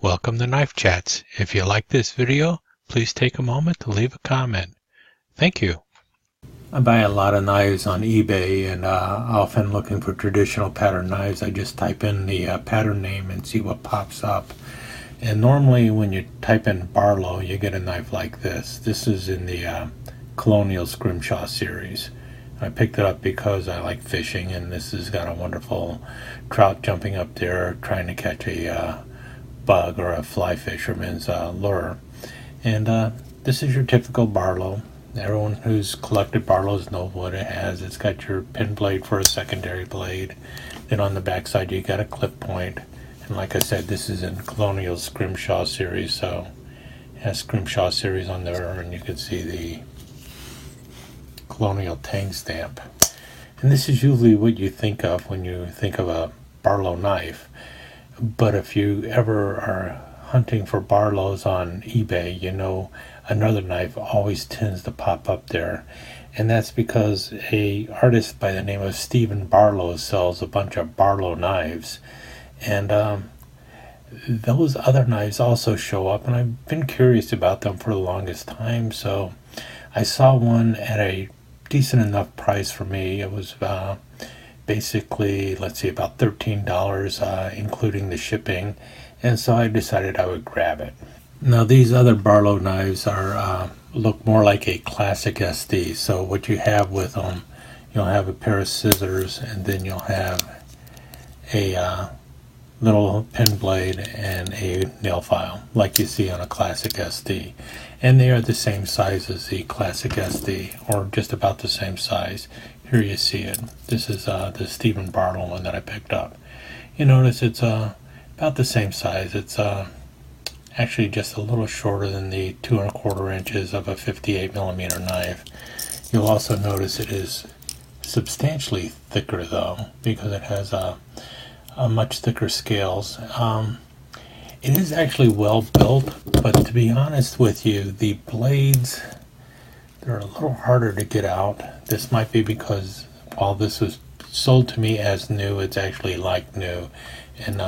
Welcome to Knife Chats. If you like this video, please take a moment to leave a comment. Thank you. I buy a lot of knives on eBay, and often looking for traditional pattern knives. I just type in the pattern name and see what pops up. And normally when you type in Barlow, you get a knife like this. This is in the Colonial Scrimshaw series. I picked it up because I like fishing, and this has got a wonderful trout jumping up there trying to catch a bug or a fly fisherman's lure. And this is your typical Barlow. Everyone who's collected Barlows knows what it has. It's got your pin blade for a secondary blade. Then on the back side you got a clip point. And like I said, this is in Colonial Scrimshaw series, so it has Scrimshaw series on there, and you can see the Colonial Tang stamp. And this is usually what you think of when you think of a Barlow knife. But if you ever are hunting for Barlows on eBay, you know another knife always tends to pop up there. And that's because a artist by the name of Stephen Barlow sells a bunch of Barlow knives. And those other knives also show up, and I've been curious about them for the longest time. So I saw one at a decent enough price for me. It was basically, let's see, about $13, including the shipping, and so I decided I would grab it. Now these other Barlow knives are look more like a classic SD. So what you have with them, you'll have a pair of scissors, and then you'll have a little pin blade and a nail file like you see on a classic SD, and they are the same size as the classic SD, or just about the same size. Here you see it. This is the Stephen Barlow one that I picked up. You notice it's about the same size. It's actually just a little shorter than the 2 1/4 inches of a 58 millimeter knife. You'll also notice it is substantially thicker though, because it has a much thicker scales. It is actually well built, but to be honest with you, the blades, they're a little harder to get out. This might be because while this was sold to me as new, it's actually like new, and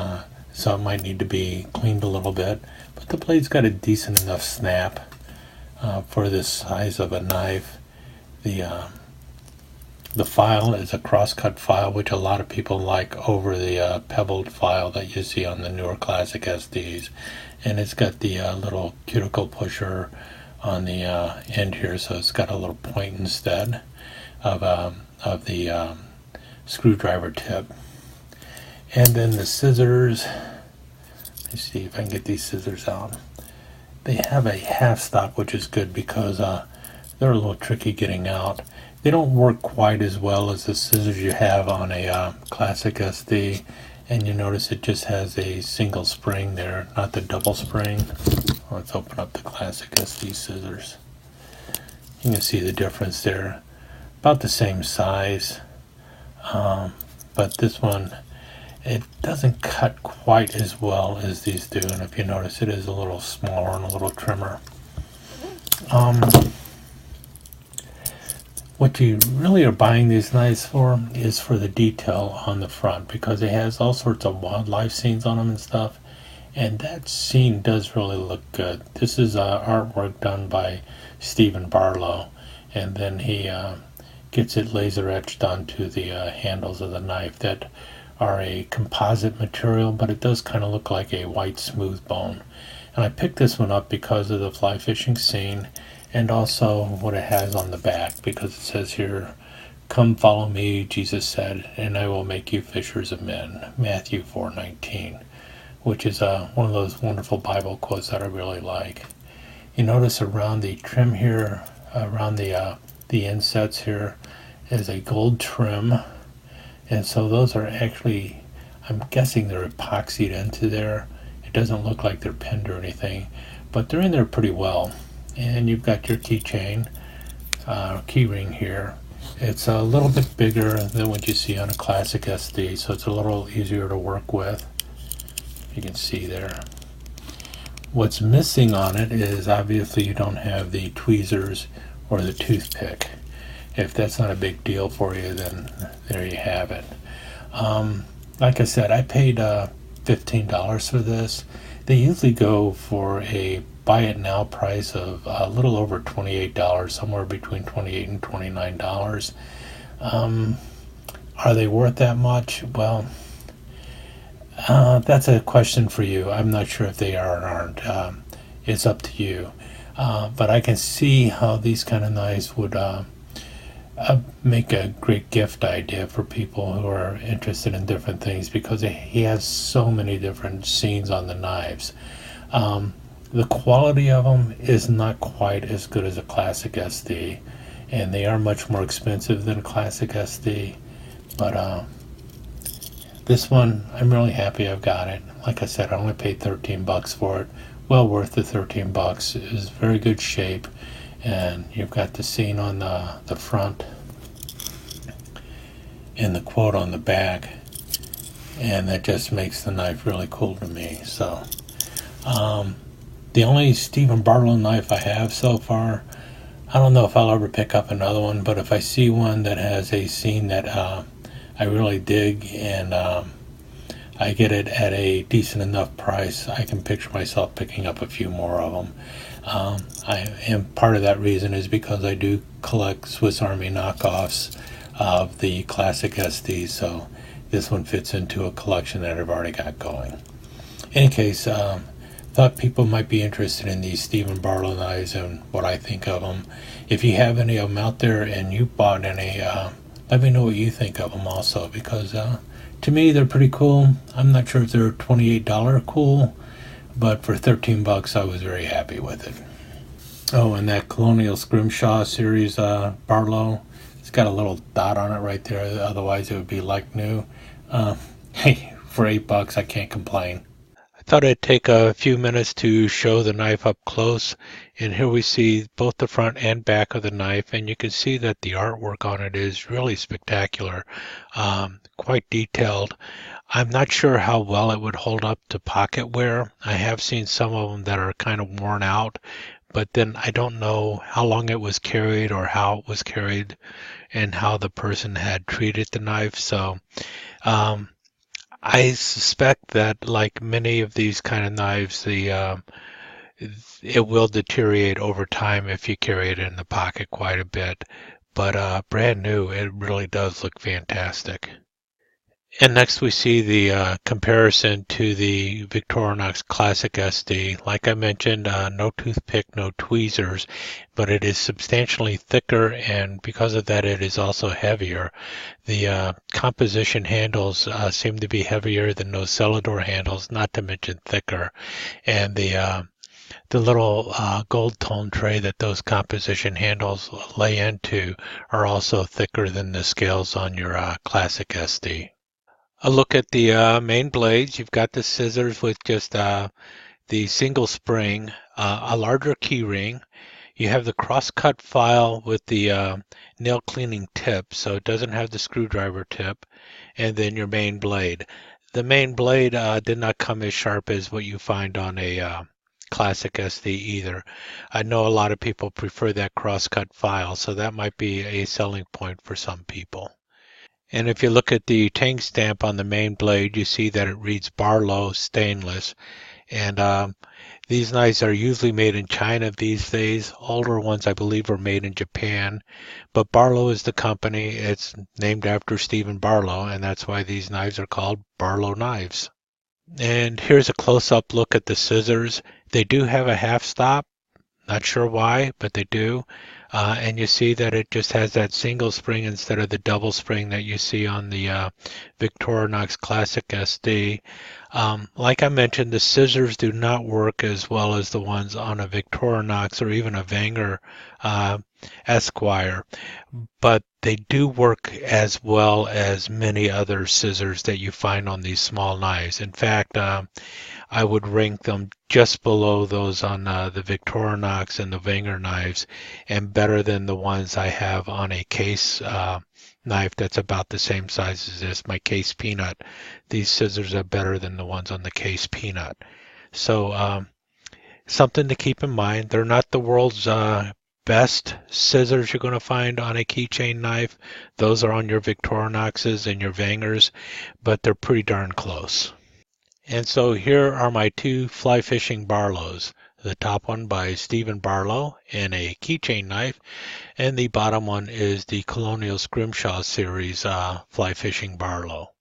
so it might need to be cleaned a little bit. But the blade's got a decent enough snap for this size of a knife. The file is a cross-cut file, which a lot of people like over the pebbled file that you see on the newer classic SDs. And it's got the little cuticle pusher on the end here, so it's got a little point instead of the screwdriver tip. And then the scissors, let me see if I can get these scissors out. They have a half stop, which is good because they're a little tricky getting out. They don't work quite as well as the scissors you have on a classic SD, and you notice it just has a single spring there, not the double spring. Let's open up the classic SD scissors. You can see the difference there. About the same size, but this one, it doesn't cut quite as well as these do, and if you notice, it is a little smaller and a little trimmer. What you really are buying these knives for is for the detail on the front, because it has all sorts of wildlife scenes on them and stuff, and that scene does really look good. This is artwork done by Stephen Barlow, and then he gets it laser etched onto the handles of the knife that are a composite material, but it does kind of look like a white smooth bone. And I picked this one up because of the fly fishing scene, and also what it has on the back, because it says here, "Come follow me," Jesus said, "and I will make you fishers of men," Matthew 4:19, which is one of those wonderful Bible quotes that I really like. You notice around the trim here, around the insets here, is a gold trim, and so those are actually, I'm guessing they're epoxied into there. It doesn't look like they're pinned or anything, but they're in there pretty well. And you've got your keychain, key ring here. It's a little bit bigger than what you see on a classic SD, so it's a little easier to work with. You can see there. What's missing on it is obviously you don't have the tweezers or the toothpick. If that's not a big deal for you, then there you have it. Like I said, I paid $15 for this. They usually go for a buy it now price of a little over $28, somewhere between $28 and $29. Um, are they worth that much? Well, that's a question for you. I'm not sure if they are or aren't. It's up to you. But I can see how these kind of knives would make a great gift idea for people who are interested in different things, because he has so many different scenes on the knives. The quality of them is not quite as good as a classic SD, and they are much more expensive than a classic SD. But this one, I'm really happy I've got it. Like I said, I only paid $13 for it. Well worth the $13. It is very good shape, and you've got the scene on the front and the quote on the back, and that just makes the knife really cool to me. So the only Stephen Barlow knife I have so far, I don't know if I'll ever pick up another one, but if I see one that has a scene that I really dig, and I get it at a decent enough price, I can picture myself picking up a few more of them. And part of that reason is because I do collect Swiss Army knockoffs of the classic SD, so this one fits into a collection that I've already got going. In any case, thought people might be interested in these Stephen Barlow knives and what I think of them. If you have any of them out there and you bought any, let me know what you think of them also, because to me they're pretty cool. I'm not sure if they're $28 cool, but for $13 I was very happy with it. Oh, and that Colonial Scrimshaw series Barlow, it's got a little dot on it right there, otherwise it would be like new. Hey, for $8 I can't complain. I thought I'd take a few minutes to show the knife up close, and here we see both the front and back of the knife, and you can see that the artwork on it is really spectacular, quite detailed. I'm not sure how well it would hold up to pocket wear. I have seen some of them that are kind of worn out, but then I don't know how long it was carried or how it was carried and how the person had treated the knife. So I suspect that, like many of these kind of knives, it will deteriorate over time if you carry it in the pocket quite a bit. But brand new, it really does look fantastic. And next we see the comparison to the Victorinox Classic SD. Like I mentioned, no toothpick, no tweezers, but it is substantially thicker, and because of that it is also heavier. The composition handles seem to be heavier than those Celador handles, not to mention thicker. And the little gold tone tray that those composition handles lay into are also thicker than the scales on your Classic SD. A look at the main blades. You've got the scissors with just the single spring, a larger key ring. You have the cross-cut file with the nail cleaning tip, so it doesn't have the screwdriver tip, and then your main blade. The main blade did not come as sharp as what you find on a Classic SD either. I know a lot of people prefer that cross-cut file, so that might be a selling point for some people. And if you look at the tang stamp on the main blade, you see that it reads Barlow stainless. And these knives are usually made in China these days. Older ones, I believe, are made in Japan. But Barlow is the company. It's named after Stephen Barlow, and that's why these knives are called Barlow knives. And here's a close-up look at the scissors. They do have a half stop. Not sure why, but they do. And you see that it just has that single spring instead of the double spring that you see on the Victorinox Classic SD. Like I mentioned, the scissors do not work as well as the ones on a Victorinox or even a Wenger Esquire, but they do work as well as many other scissors that you find on these small knives. In fact, I would rank them just below those on the Victorinox and the Wenger knives, and better than the ones I have on a case knife that's about the same size as this, my Case Peanut. These scissors are better than the ones on the Case Peanut. So something to keep in mind. They're not the world's best scissors you're going to find on a keychain knife. Those are on your Victorinoxes and your Wengers, but they're pretty darn close. And so here are my two fly fishing Barlows. The top one by Stephen Barlow in a keychain knife, and the bottom one is the Colonial Scrimshaw series fly fishing Barlow.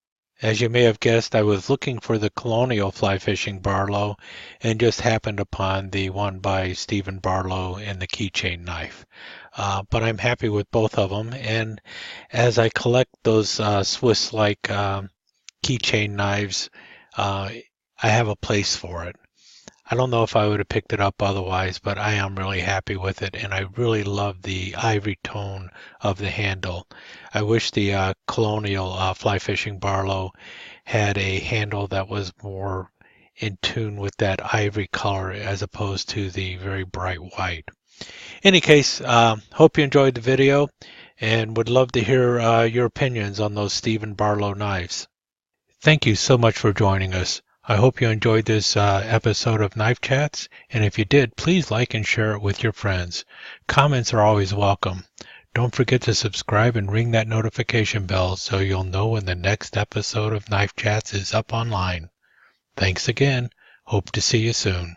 As you may have guessed, I was looking for the Colonial fly fishing Barlow and just happened upon the one by Stephen Barlow in the keychain knife. But I'm happy with both of them, and as I collect those Swiss-like keychain knives, I have a place for it. I don't know if I would have picked it up otherwise, but I am really happy with it, and I really love the ivory tone of the handle. I wish the Colonial fly fishing Barlow had a handle that was more in tune with that ivory color as opposed to the very bright white. In any case, hope you enjoyed the video and would love to hear your opinions on those Stephen Barlow knives. Thank you so much for joining us. I hope you enjoyed this episode of Knife Chats, and if you did, please like and share it with your friends. Comments are always welcome. Don't forget to subscribe and ring that notification bell so you'll know when the next episode of Knife Chats is up online. Thanks again. Hope to see you soon.